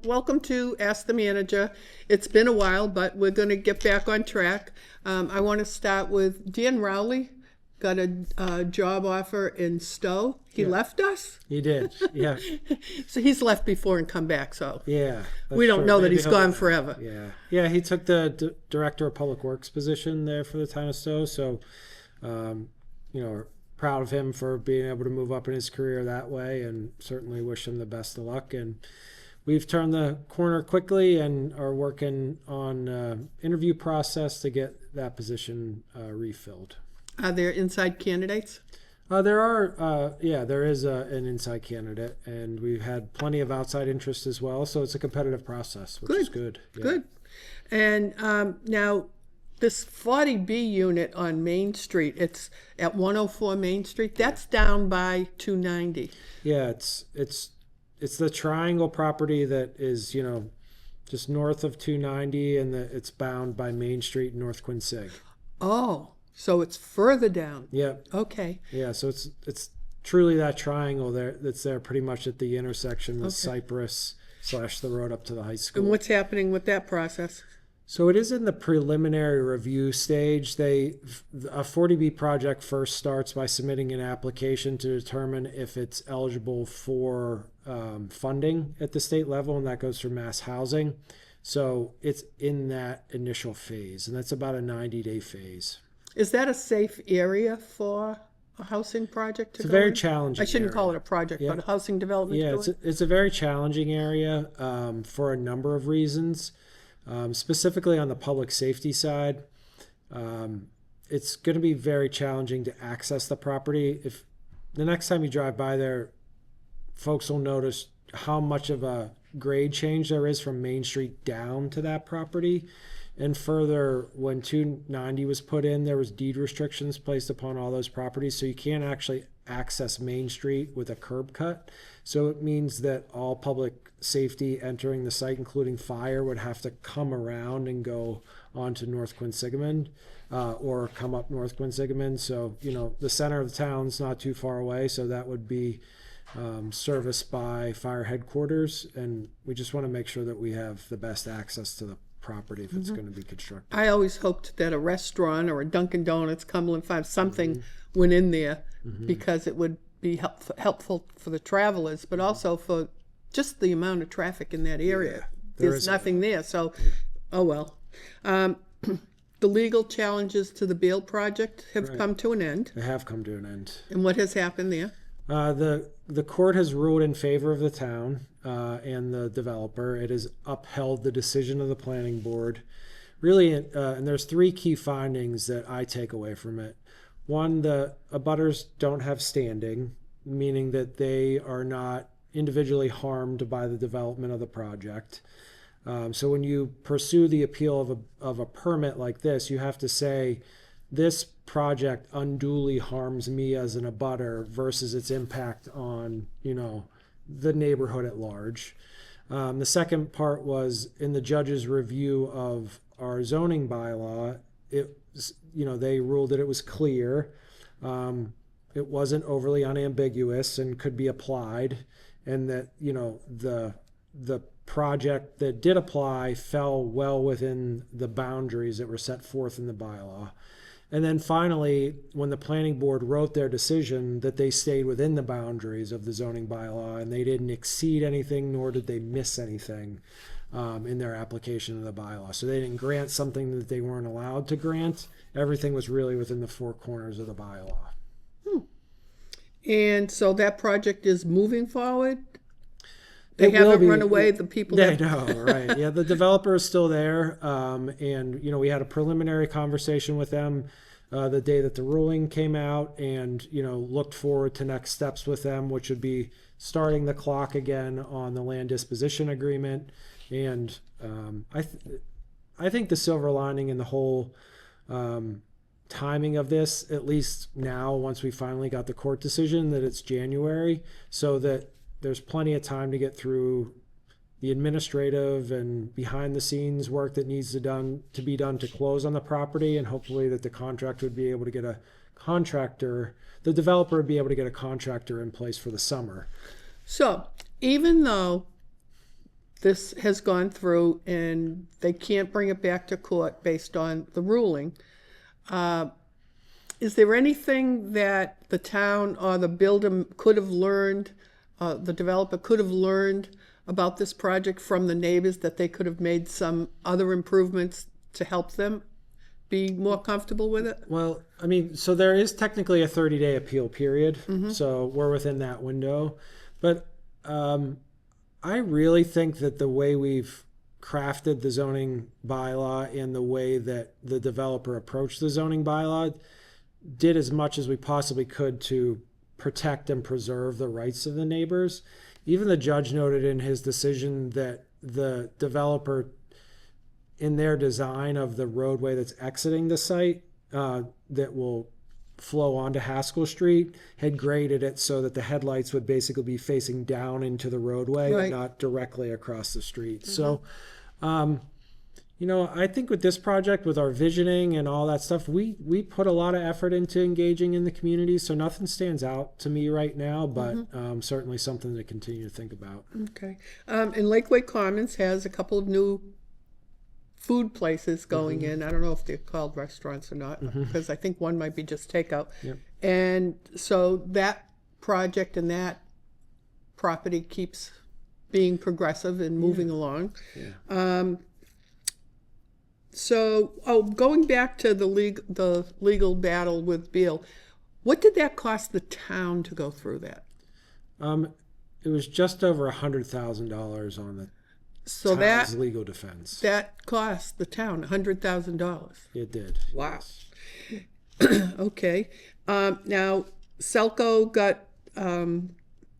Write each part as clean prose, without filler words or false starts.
welcome to Ask the Manager. It's been a while, but we're going to get back on track. I want to start with Dan Rowley. Got a job offer in Stowe. He left us. He did, yeah. So he's left before and come back. So Yeah. we don't know that Maybe he's gone forever. Yeah. He took the Director of Public Works position there for the town of Stowe. So, we're proud of him for being able to move up in his career that way, and certainly wish him the best of luck. And we've turned the corner quickly and are working on interview process to get that position refilled. Are there inside candidates? There is an inside candidate, and we've had plenty of outside interest as well. So it's a competitive process, which is good. Yeah. Good. And now this 40B unit on Main Street, it's at 104 Main Street. That's down by 290. Yeah, it's the triangle property that is, just north of 290, and it's bound by Main Street and North Quincy. Oh. So it's further down. Yeah. Okay. Yeah. So it's truly that triangle there that's there pretty much at the intersection with Cypress / the road up to the high school. And what's happening with that process? So it is in the preliminary review stage. A 40B project first starts by submitting an application to determine if it's eligible for funding at the state level, and that goes for mass housing. So it's in that initial phase, and that's about a 90-day phase. Is that a safe area for a housing project to It's a go very in? challenging I shouldn't area. call it a project, but a housing development. Yeah, it's a very challenging area for a number of reasons. Specifically on the public safety side, it's going to be very challenging to access the property. If the next time you drive by there, folks will notice how much of a grade change there is from Main Street down to that property. And further, when 290 was put in, there was deed restrictions placed upon all those properties. So you can't actually access Main Street with a curb cut. So it means that all public safety entering the site, including fire, would have to come around and go onto North Quinsigamond or come up North Quinsigamond. So, the center of the town's not too far away. So that would be serviced by fire headquarters. And we just want to make sure that we have the best access to the property if it's going to be constructed. I always hoped that a restaurant or a Dunkin' Donuts, Cumberland Farms, something went in there because it would be helpful for the travelers, but also for just the amount of traffic in that area. There's nothing there, so oh well. The legal challenges to the Beale project have come to an end. They have come to an end. And what has happened there? The court has ruled in favor of the town and the developer. It has upheld the decision of the planning board. Really, and there's three key findings that I take away from it. One, the abutters don't have standing, meaning that they are not individually harmed by the development of the project. So when you pursue the appeal of a permit like this, you have to say, this project unduly harms me as an abutter versus its impact on, the neighborhood at large. The second part was in the judge's review of our zoning bylaw, they ruled that it was clear. It wasn't overly unambiguous and could be applied, and that, the project that did apply fell well within the boundaries that were set forth in the bylaw. And then finally, when the planning board wrote their decision, that they stayed within the boundaries of the zoning bylaw and they didn't exceed anything, nor did they miss anything in their application of the bylaw. So they didn't grant something that they weren't allowed to grant. Everything was really within the four corners of the bylaw. And so that project is moving forward? They haven't run away, the people that... No, right. Yeah, the developer is still there. And, we had a preliminary conversation with them the day that the ruling came out, and, looked forward to next steps with them, which would be starting the clock again on the land disposition agreement. And I think the silver lining in the whole timing of this, at least now, once we finally got the court decision, that it's January, so that there's plenty of time to get through the administrative and behind the scenes work that needs to be done to close on the property, and hopefully that the contractor would be able to get a contractor, the developer would be able to get a contractor in place for the summer. So even though this has gone through and they can't bring it back to court based on the ruling. Is there anything that the town or the builder could have learned, the developer could have learned about this project from the neighbors, that they could have made some other improvements to help them be more comfortable with it? Well, I mean, so there is technically a 30-day appeal period, so we're within that window. But I really think that the way we've crafted the zoning bylaw and the way that the developer approached the zoning bylaw did as much as we possibly could to protect and preserve the rights of the neighbors. Even the judge noted in his decision that the developer, in their design of the roadway that's exiting the site, that will flow onto Haskell Street, had graded it so that the headlights would basically be facing down into the roadway, Right. not directly across the street. So, you know, I think with this project, with our visioning and all that stuff, we put a lot of effort into engaging in the community. So nothing stands out to me right now, but certainly something to continue to think about. Okay. And Lakeway Commons has a couple of new food places going in. I don't know if they're called restaurants or not, because I think one might be just takeout. Yep. And so that project and that property keeps being progressive and moving along. Yeah. So, going back to the legal battle with Beal, what did that cost the town to go through that? It was just over $100,000 on the So town's legal defense. that cost the town $100,000. It did. Wow. Okay. Now, Selco got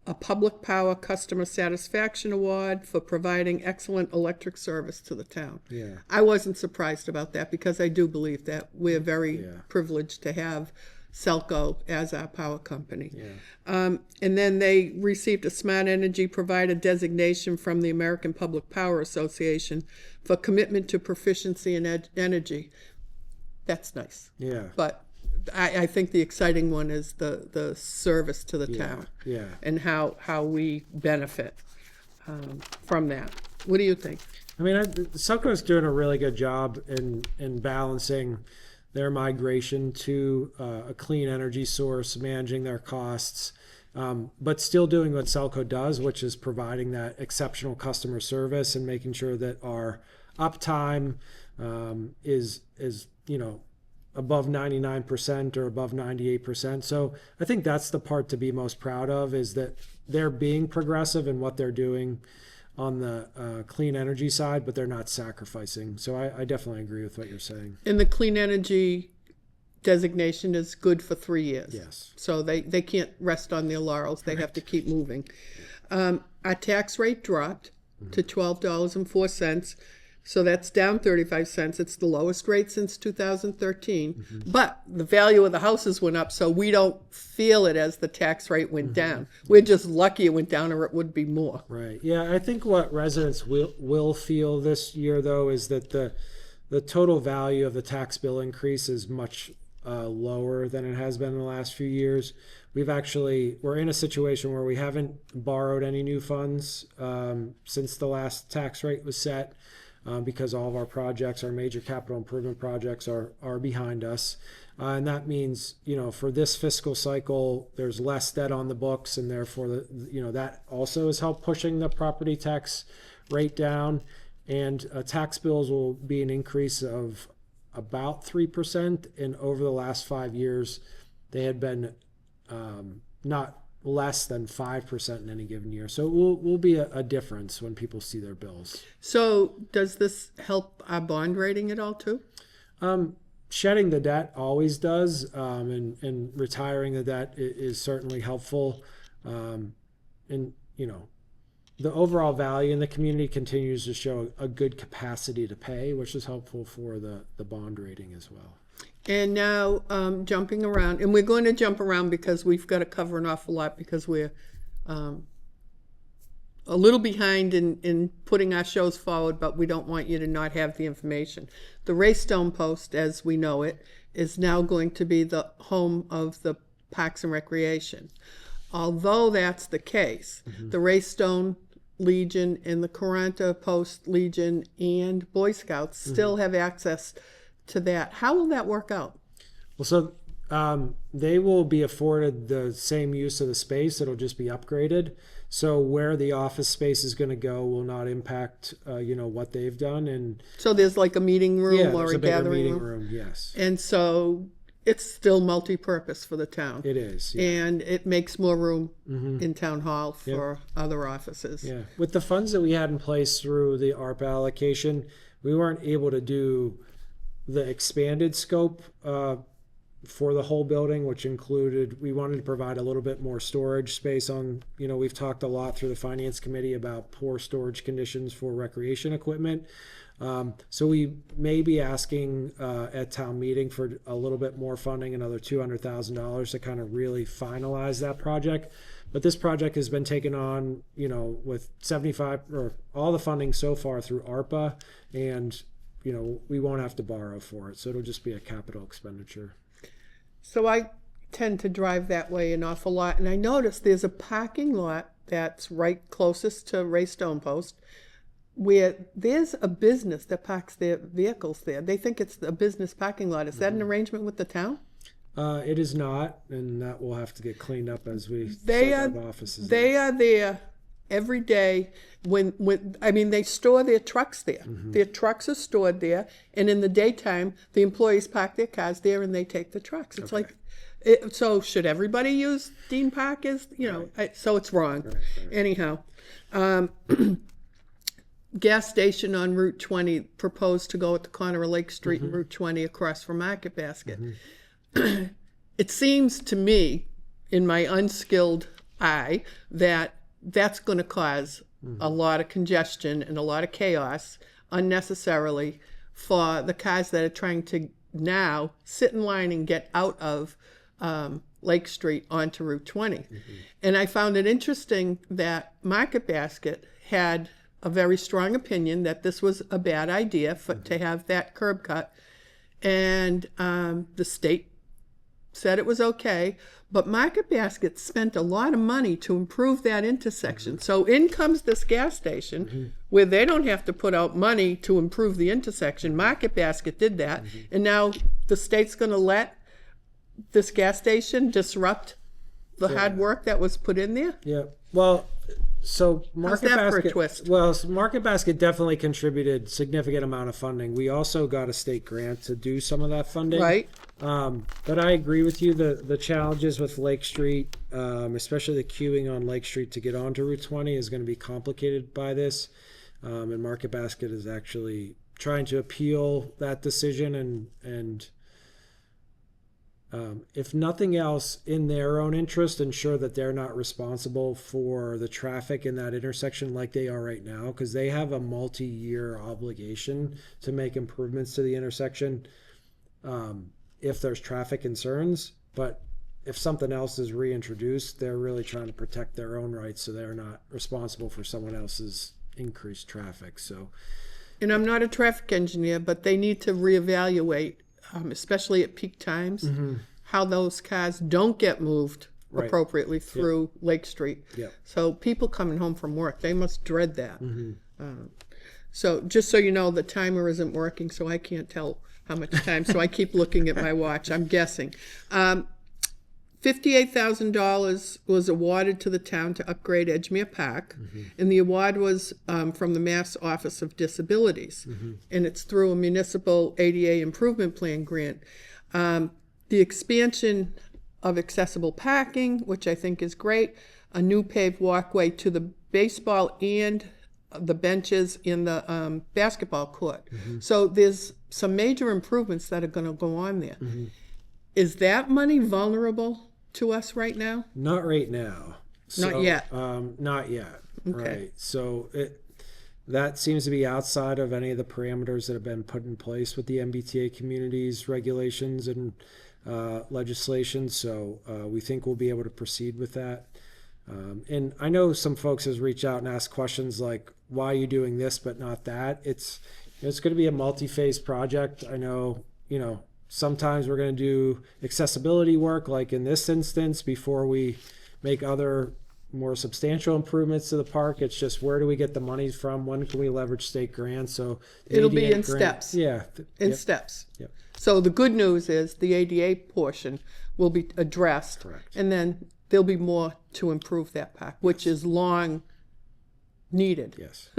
a Public Power Customer Satisfaction Award for providing excellent electric service to the town. Yeah. I wasn't surprised about that, because I do believe that we're very privileged to have Selco as our power company. Yeah. And then they received a Smart Energy Provider designation from the American Public Power Association for commitment to proficiency in energy. That's nice. Yeah. But I think the exciting one is the service to the town. Yeah. And how we benefit from that. What do you think? I mean, Selco's doing a really good job in balancing their migration to a clean energy source, managing their costs, but still doing what Selco does, which is providing that exceptional customer service and making sure that our uptime is above 99% or above 98%. So I think that's the part to be most proud of, is that they're being progressive in what they're doing on the clean energy side, but they're not sacrificing. So I definitely agree with what you're saying. And the clean energy designation is good for 3 years. Yes. So they can't rest on their laurels. They have to keep moving. Our tax rate dropped to $12.04. So that's down 35 cents. It's the lowest rate since 2013. But the value of the houses went up, so we don't feel it as the tax rate went down. We're just lucky it went down, or it would be more. Right. Yeah, I think what residents will feel this year, though, is that the total value of the tax bill increase is much lower than it has been in the last few years. We're in a situation where we haven't borrowed any new funds since the last tax rate was set. Because all of our projects, our major capital improvement projects, are behind us. And that means, for this fiscal cycle, there's less debt on the books, and therefore, that also has helped pushing the property tax rate down. And tax bills will be an increase of about 3%. And over the last 5 years, they had been not less than 5% in any given year. So it will be a difference when people see their bills. So does this help our bond rating at all too? Shedding the debt always does, and retiring the debt is certainly helpful. And the overall value in the community continues to show a good capacity to pay, which is helpful for the bond rating as well. And now jumping around, and we're going to jump around because we've got to cover an awful lot, because we're a little behind in putting our shows forward, but we don't want you to not have the information. The Raystone Post, as we know it, is now going to be the home of the Parks and Recreation. Although that's the case, the Raystone Legion and the Coranta Post Legion and Boy Scouts still have access to that. How will that work out? Well, so they will be afforded the same use of the space. It'll just be upgraded. So where the office space is going to go will not impact, what they've done. And So there's like a meeting room yeah, or there's a a bigger gathering meeting room? room. Yes, And so it's still multi-purpose for the town. it is. Yeah. And it makes more room in town hall for other offices. Yeah, with the funds that we had in place through the ARPA allocation, we weren't able to do the expanded scope for the whole building, which included, we wanted to provide a little bit more storage space on, we've talked a lot through the finance committee about poor storage conditions for recreation equipment. So we may be asking at town meeting for a little bit more funding, another $200,000 to kind of really finalize that project. But this project has been taken on, with 75 or all the funding so far through ARPA, and we won't have to borrow for it. So it'll just be a capital expenditure. So I tend to drive that way an awful lot, and I noticed there's a parking lot that's right closest to Ray Stonepost where there's a business that parks their vehicles there. They think it's a business parking lot. Is that an arrangement with the town? It is not, and that will have to get cleaned up as we They set are up offices. they are there every day when they store their trucks there. Their trucks are stored there, and in the daytime the employees park their cars there and they take the trucks. It's like so should everybody use Dean Park as so it's wrong. Right. Anyhow, gas station on Route 20 proposed to go at the corner of Lake Street and Route 20 across from Market Basket. It seems to me, in my unskilled eye, that that's going to cause a lot of congestion and a lot of chaos unnecessarily for the cars that are trying to now sit in line and get out of Lake Street onto Route 20. And I found it interesting that Market Basket had a very strong opinion that this was a bad idea to have that curb cut. And the state said it was okay, but Market Basket spent a lot of money to improve that intersection. So in comes this gas station where they don't have to put out money to improve the intersection. Market Basket did that, and now the state's going to let this gas station disrupt the hard work that was put in there? Yeah. Well, so Market that for a Basket, twist? Well, so Market Basket definitely contributed significant amount of funding. We also got a state grant to do some of that funding. Right. But I agree with you. The challenges with Lake Street, especially the queuing on Lake Street to get onto Route 20, is going to be complicated by this. And Market Basket is actually trying to appeal that decision and if nothing else, in their own interest, ensure that they're not responsible for the traffic in that intersection like they are right now, because they have a multi-year obligation to make improvements to the intersection if there's traffic concerns. But if something else is reintroduced, they're really trying to protect their own rights, so they're not responsible for someone else's increased traffic. So, And I'm not a traffic engineer, but they need to reevaluate, especially at peak times, how those cars don't get moved Right. appropriately through Lake Street. Yep. So people coming home from work, they must dread that. So just so you know, the timer isn't working, so I can't tell how much time. So I keep looking at my watch. I'm guessing. $58,000 was awarded to the town to upgrade Edgemere Park, and the award was from the Mass Office of Disabilities, and it's through a municipal ADA improvement plan grant. The expansion of accessible parking, which I think is great, a new paved walkway to the baseball and the benches in the basketball court. So there's some major improvements that are going to go on there. Is that money vulnerable to us right now? not right now. Not yet. Not yet. Okay. Right. So that seems to be outside of any of the parameters that have been put in place with the MBTA communities regulations and legislation. So we think we'll be able to proceed with that. And I know some folks has reached out and asked questions like, why are you doing this but not that? It's going to be a multi-phase project. I know, sometimes we're going to do accessibility work, like in this instance, before we make other more substantial improvements to the park. It's just where do we get the money from? When can we leverage state grants? So the It'll be ADA in grant- steps. Yeah. In Yep. steps. Yep. So the good news is the ADA portion will be addressed. Correct. And then there'll be more to improve that park, which is long needed. Yes.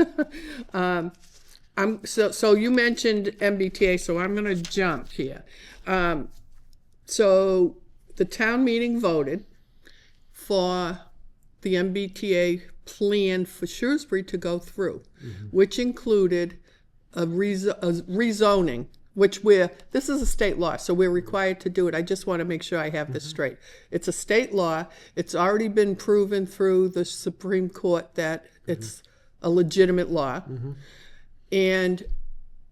So you mentioned MBTA, so I'm going to jump here. So the town meeting voted for the MBTA plan for Shrewsbury to go through, which included a rezoning, which this is a state law, so we're required to do it. I just want to make sure I have this straight. It's a state law. It's already been proven through the Supreme Court that it's a legitimate law. And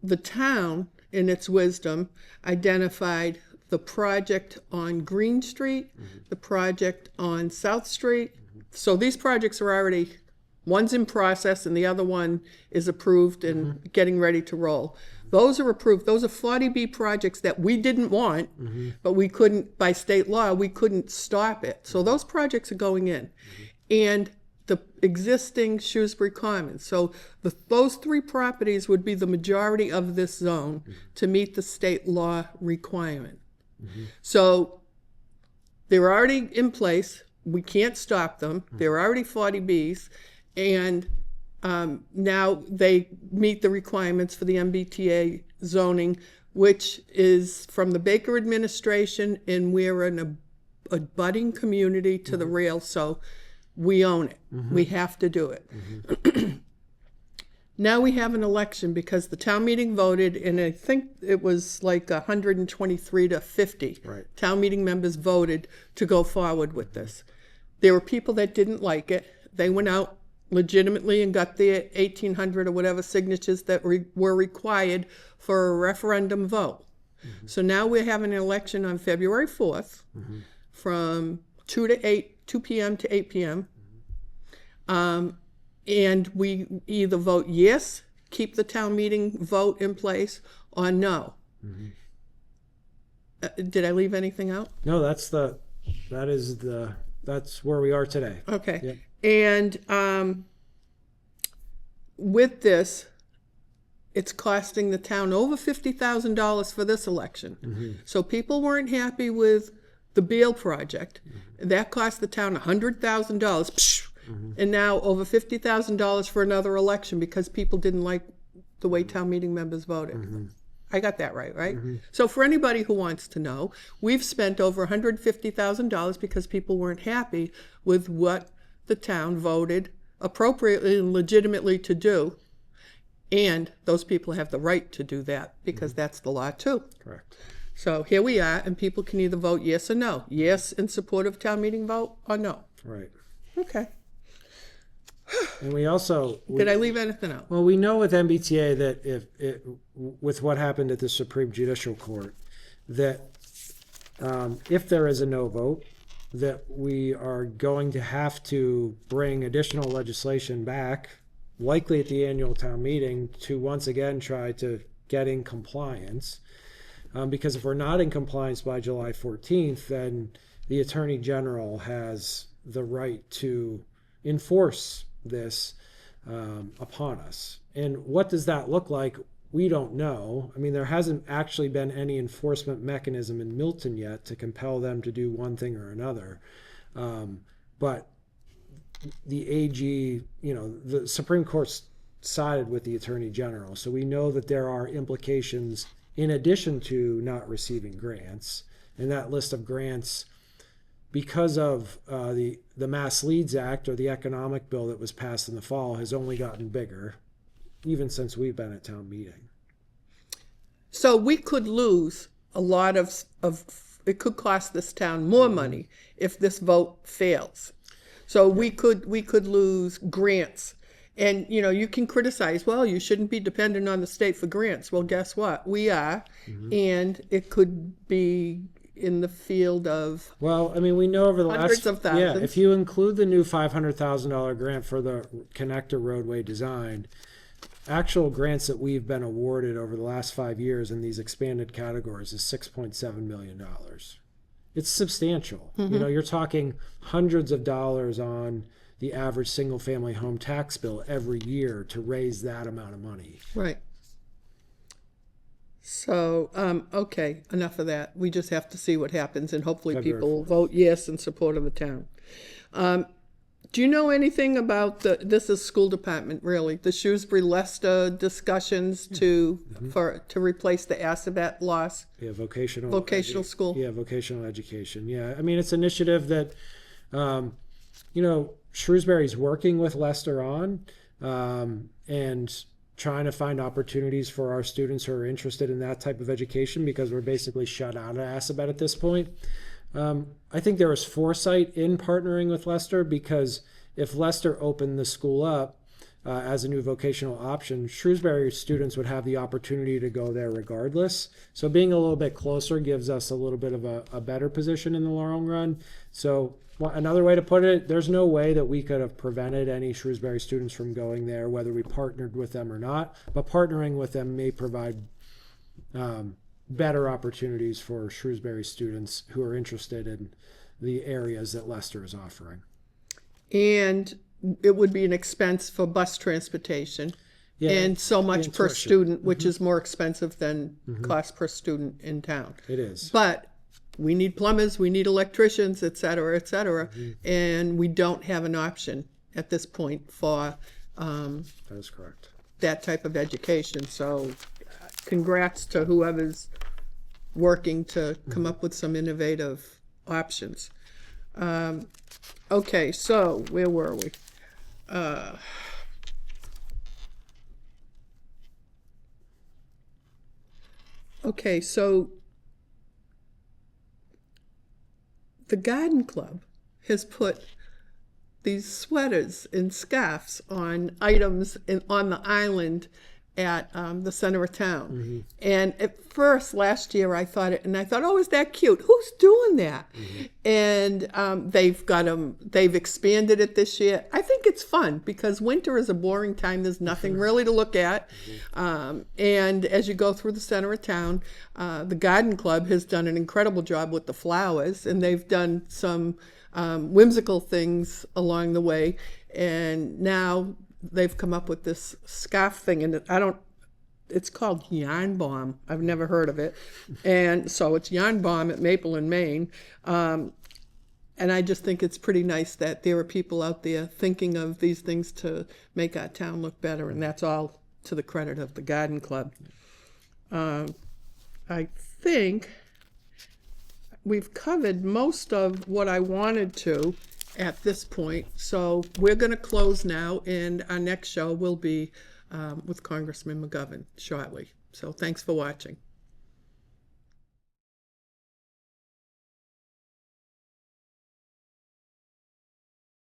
the town, in its wisdom, identified the project on Green Street, the project on South Street. So these projects are already, one's in process and the other one is approved and getting ready to roll. Those are approved. Those are 40B projects that we didn't want, but we couldn't, by state law, we couldn't stop it. So those projects are going in. And the existing Shrewsbury Commons. So those three properties would be the majority of this zone to meet the state law requirement. So they're already in place. We can't stop them. They're already 40Bs. And now they meet the requirements for the MBTA zoning, which is from the Baker administration, and we're in a budding community to the rail. So we own it. We have to do it. Now we have an election because the town meeting voted, and I think it was like 123 to 50. Right. Town meeting members voted to go forward with this. There were people that didn't like it. They went out legitimately and got their 1,800 or whatever signatures that were required for a referendum vote. So now we're having an election on February 4th from 2 p.m. to 8 p.m. And we either vote yes, keep the town meeting vote in place, or no. Did I leave anything out? No, that's where we are today. Okay. Yep. And with this, it's costing the town over $50,000 for this election. So people weren't happy with the Beale project. That cost the town $100,000. And now over $50,000 for another election because people didn't like the way town meeting members voted. I got that right? So for anybody who wants to know, we've spent over $150,000 because people weren't happy with what the town voted appropriately and legitimately to do. And those people have the right to do that because that's the law too. Correct. So here we are, and people can either vote yes or no. Yes in support of town meeting vote or no. Right. Okay. And we also... Did I leave anything out? Well, we know with MBTA that with what happened at the Supreme Judicial Court, that if there is a no vote, that we are going to have to bring additional legislation back, likely at the annual town meeting, to once again try to get in compliance. Because if we're not in compliance by July 14th, then the Attorney General has the right to enforce this upon us. And what does that look like? We don't know. I mean, there hasn't actually been any enforcement mechanism in Milton yet to compel them to do one thing or another. But the AG, the Supreme Court sided with the Attorney General. So we know that there are implications in addition to not receiving grants. And that list of grants, because of the Mass Leads Act or the economic bill that was passed in the fall, has only gotten bigger, even since we've been at town meeting. So we could lose a lot of it could cost this town more money if this vote fails. So we could lose grants. And, you can criticize, well, you shouldn't be dependent on the state for grants. Well, guess what? We are. And it could be in the field of... Well, I mean, we know over the hundreds of thousands. Yeah, if you include the new $500,000 grant for the connector roadway design, actual grants that we've been awarded over the last 5 years in these expanded categories is $6.7 million. It's substantial. You're talking hundreds of dollars on the average single-family home tax bill every year to raise that amount of money. Right. So, okay, enough of that. We just have to see what happens, and hopefully February people will vote yes in support of the town. Do you know anything about this is school department, really, the Shrewsbury-Leicester discussions to replace the Assabet loss? Yeah, vocational school? Yeah, vocational education. Yeah, I mean, it's an initiative that, Shrewsbury's working with Leicester on, and trying to find opportunities for our students who are interested in that type of education, because we're basically shut out of Assabet at this point. I think there was foresight in partnering with Leicester, because if Leicester opened the school up as a new vocational option, Shrewsbury students would have the opportunity to go there regardless. So being a little bit closer gives us a little bit of a better position in the long run. So another way to put it, there's no way that we could have prevented any Shrewsbury students from going there, whether we partnered with them or not. But partnering with them may provide better opportunities for Shrewsbury students who are interested in the areas that Leicester is offering. And it would be an expense for bus transportation, and so much per student, which is more expensive than cost per student in town. It is. But we need plumbers, we need electricians, et cetera, and we don't have an option at this point for That is correct. that type of education. So congrats to whoever's working to come up with some innovative options. Okay, so where were we? Okay, so the garden club has put these sweaters and scarves on items on the island at the center of town. And at first, last year, I thought, oh, is that cute? Who's doing that? And they've expanded it this year. I think it's fun, because winter is a boring time. There's nothing really to look at. And as you go through the center of town, the garden club has done an incredible job with the flowers, and they've done some whimsical things along the way. And now they've come up with this scarf thing, and it's called Yarn Bomb. I've never heard of it. And so it's Yarn Bomb at Maple in Maine. And I just think it's pretty nice that there are people out there thinking of these things to make our town look better, and that's all to the credit of the Garden Club. I think we've covered most of what I wanted to at this point. So we're going to close now, and our next show will be with Congressman McGovern shortly. So thanks for watching.